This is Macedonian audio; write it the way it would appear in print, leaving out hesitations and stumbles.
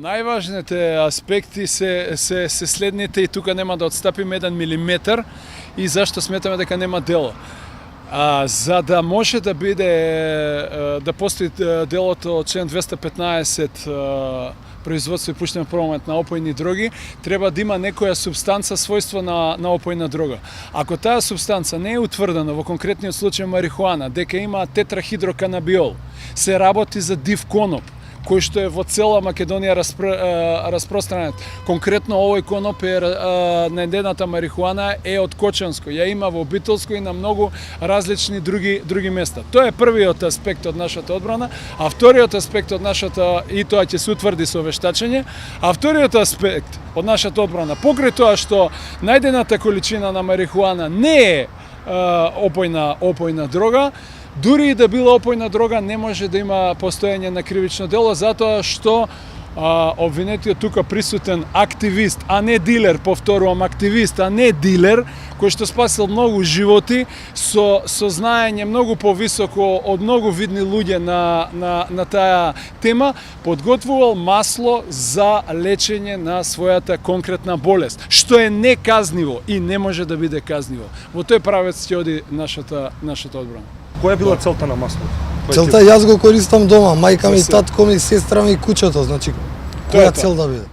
Најважните аспекти се следните и тука нема да отстапиме 1 милиметар и зашто сметаме дека нема дело. За да може да да постои делото член 215 производство и пуштен промет на опојни дроги, треба да има некоја субстанца својство на опојна дрога. Ако таа субстанца не е утврдена во конкретниот случај марихуана, дека има тетрахидроканабиол, се работи за див коноп, кој што е во цела Македонија распространет. Конкретно овој коноп најдената марихуана е од Кочанско. Ја има во Битолско и на многу различни други места. Тоа е првиот аспект од нашата одбрана, а вториот аспект од нашата, и тоа ќе се утврди со вештачење, а вториот аспект од нашата одбрана, покрај тоа што најдената количина на марихуана не е опојна дрога, дури и да била опојна дрога, не може да има постоење на кривично дело, затоа што обвинетиот тука присутен активист, а не дилер, повторувам, активист, а не дилер, кој што спасил многу животи, со знаење многу повисоко од многу видни луѓе на таа тема, подготвувал масло за лечење на својата конкретна болест, што е неказниво и не може да биде казниво. Во тој правец ќе оди нашата одбрана. Која била целта на маслото? Целта јас го користам дома, мајка ми, татко ми, сестра ми и куќето, значи која цел да биде?